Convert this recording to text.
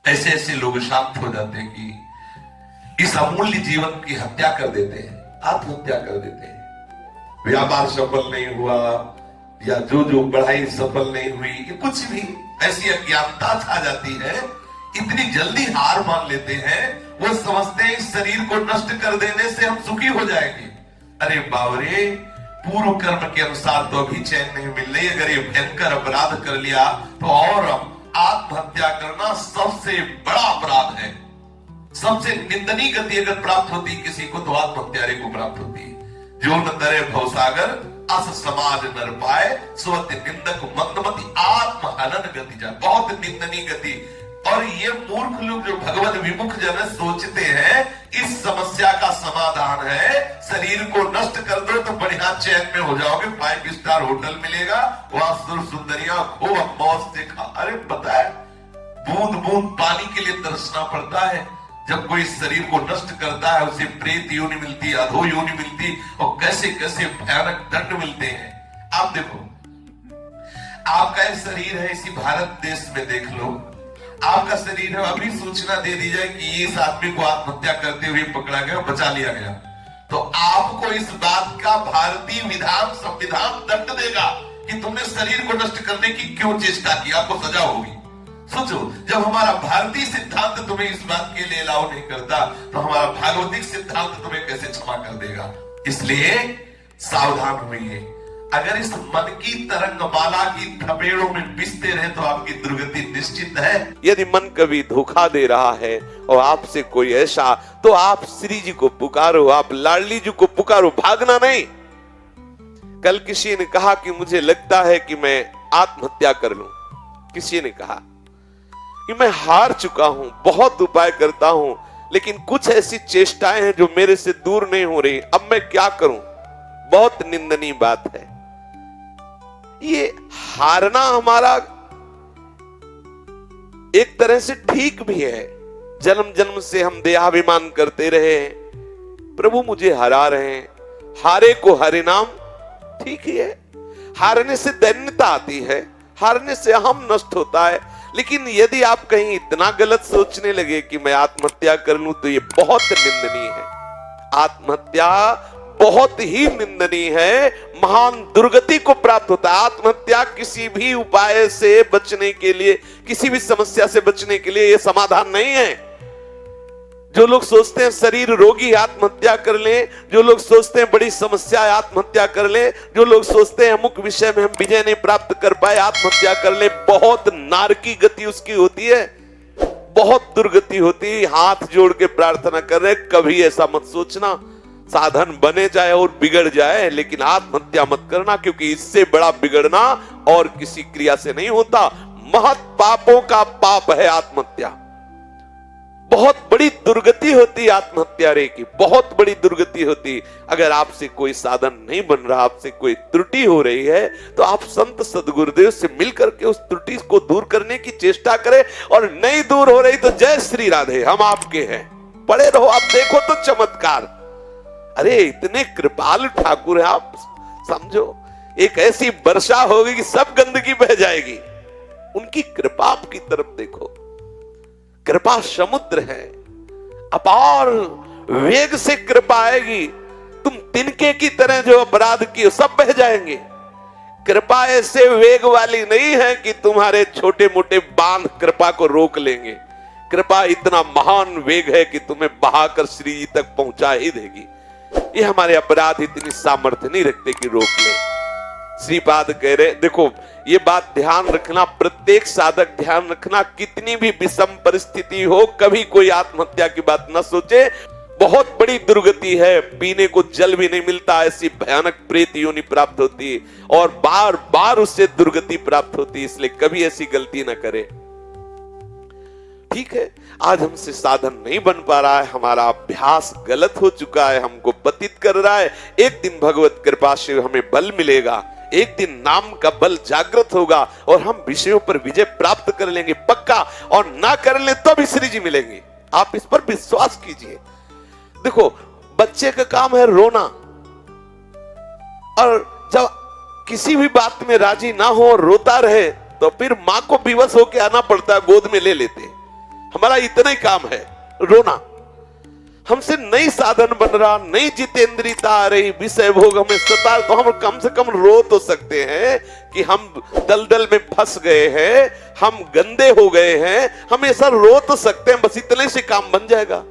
ऐसे ऐसे लोग शांत हो जाते हैं कि इस अमूल्य जीवन की हत्या कर देते हैं, आत्महत्या कर देते हैं। व्यापार सफल नहीं हुआ या जो पढ़ाई सफल नहीं हुई, ये कुछ भी ऐसी अज्ञानता छा जाती है, इतनी जल्दी हार मान लेते हैं। वो समझते हैं इस शरीर को नष्ट कर देने से हम सुखी हो जाएंगे। अरे बावरे, पूर्व कर्म के अनुसार तो अभी चैन नहीं मिल रही। अगर ये भयंकर अपराध कर लिया तो और आत्महत्या करना सबसे बड़ा अपराध है। सबसे निंदनीय गति अगर प्राप्त होती किसी को तो आत्महत्यारे को प्राप्त होती है। जो न तरे भवसागर अस समाज नर पाए, स्वति निंदक मंदमति आत्महनन गति जाए। बहुत निंदनीय गति। और ये मूर्ख लोग जो भगवत विमुख जन सोचते हैं इस समस्या का समाधान है शरीर को नष्ट कर दो तो बढ़िया चैन में हो जाओगे, 5 स्टार होटल मिलेगा, वहां सुर सुंदरिया खूब मौज से खा। अरे पता है, बूंद बूंद पानी के लिए तरसना पड़ता है। जब कोई शरीर को नष्ट करता है उसे प्रेत योनि मिलती, अधो योनि मिलती, और कैसे कैसे भयानक दंड मिलते हैं। आप देखो, आपका एक शरीर है, इसी भारत देश में देख लो, आपका शरीर है, अभी सूचना दे दी जाए कि इस आदमी को आत्महत्या करते हुए पकड़ा गया, बचा लिया गया, तो आपको इस बात का भारतीय विधान संविधान दंड देगा कि तुमने शरीर को नष्ट करने की क्यों चेष्टा की, आपको सजा होगी। सोचो, जब हमारा भारतीय सिद्धांत तुम्हें इस बात के लिए अलाउ नहीं करता तो हमारा भागवतिक सिद्धांत तुम्हें कैसे क्षमा कर देगा। इसलिए सावधान होइए। अगर इस मन की तरंगमाला की थपेड़ों में पिसते रहे तो आपकी दुर्गति निश्चित है। यदि मन कभी धोखा दे रहा है और आपसे कोई ऐसा, तो आप श्री जी को पुकारो, आप लाडली जी को पुकारो, भागना नहीं। कल किसी ने कहा कि मुझे लगता है कि मैं आत्महत्या कर लूं। किसी ने कहा कि मैं हार चुका हूं, बहुत उपाय करता हूं, लेकिन कुछ ऐसी चेष्टाएं हैं जो मेरे से दूर नहीं हो रही, अब मैं क्या करूं। बहुत निंदनीय बात है। ये हारना हमारा एक तरह से ठीक भी है। जन्म जन्म से हम देहाभिमान करते रहे हैं, प्रभु मुझे हरा रहे हैं, हारे को हरे नाम, ठीक ही है। हारने से दैन्यता आती है, हारने से हम नष्ट होता है। लेकिन यदि आप कहीं इतना गलत सोचने लगे कि मैं आत्महत्या कर लूं तो ये बहुत निंदनीय है। आत्महत्या बहुत ही निंदनीय है, महान दुर्गति को प्राप्त होता है। आत्महत्या किसी भी उपाय से बचने के लिए, किसी भी समस्या से बचने के लिए यह समाधान नहीं है। जो लोग सोचते हैं शरीर रोगी आत्महत्या कर लें, जो लोग सोचते हैं बड़ी समस्या है आत्महत्या कर लें, जो लोग सोचते हैं अमुक विषय में हम विजय नहीं प्राप्त कर पाए आत्महत्या कर लें, बहुत नारकी गति उसकी होती है, बहुत दुर्गति होती है। हाथ जोड़ के प्रार्थना कर रहे, कभी ऐसा मत सोचना साधन बने जाए और बिगड़ जाए, लेकिन आत्महत्या मत करना, क्योंकि इससे बड़ा बिगड़ना और किसी क्रिया से नहीं होता। महत पापों का पाप है आत्महत्या। बहुत बड़ी दुर्गति होती आत्महत्या रे की, बहुत बड़ी दुर्गति होती। अगर आपसे कोई साधन नहीं बन रहा, आपसे कोई त्रुटि हो रही है, तो आप संत सदगुरुदेव से मिलकर के उस त्रुटि को दूर करने की चेष्टा करें। और नहीं दूर हो रही तो जय श्री राधे, हम आपके हैं, पड़े रहो, आप देखो तो चमत्कार। अरे इतने कृपालु ठाकुर है आप, समझो एक ऐसी वर्षा होगी कि सब गंदगी बह जाएगी। उनकी कृपा आपकी तरफ देखो, कृपा समुद्र है, अपार वेग से कृपा आएगी। तुम तिनके की तरह जो अपराध किए सब बह जाएंगे। कृपा ऐसे वेग वाली नहीं है कि तुम्हारे छोटे मोटे बांध कृपा को रोक लेंगे। कृपा इतना महान वेग है कि तुम्हें बहाकर श्री जी तक पहुंचा ही देगी। ये हमारे अपराध इतनी सामर्थ्य नहीं रखते कि रोक ले। श्रीपाद कह रहे, देखो ये बात ध्यान रखना, प्रत्येक साधक ध्यान रखना, कितनी भी विषम परिस्थिति हो कभी कोई आत्महत्या की बात न सोचे। बहुत बड़ी दुर्गति है, पीने को जल भी नहीं मिलता, ऐसी भयानक प्रेत योनि प्राप्त होती है और बार बार उससे दुर्गति प्राप्त होती है। इसलिए कभी ऐसी गलती न करे। ठीक है, आज हमसे साधन नहीं बन पा रहा है, हमारा अभ्यास गलत हो चुका है, हमको पतित कर रहा है। एक दिन भगवत कृपा से हमें बल मिलेगा, एक दिन नाम का बल जागृत होगा और हम विषयों पर विजय प्राप्त कर लेंगे पक्का। और ना कर ले तो भी श्री जी मिलेंगे, आप इस पर विश्वास कीजिए। देखो बच्चे का काम है रोना, और जब किसी भी बात में राजी ना हो, रोता रहे, तो फिर मां को विवश होकर आना पड़ता है, गोद में ले लेते। हमारा इतना ही काम है, रोना। हमसे नई साधन बन रहा, नई जितेंद्रियता आ रही, विषय भोग हमें सता, तो हम कम से कम रो तो सकते हैं कि हम दलदल में फंस गए हैं, हम गंदे हो गए हैं, हम ऐसा रो तो सकते हैं, बस इतने से काम बन जाएगा।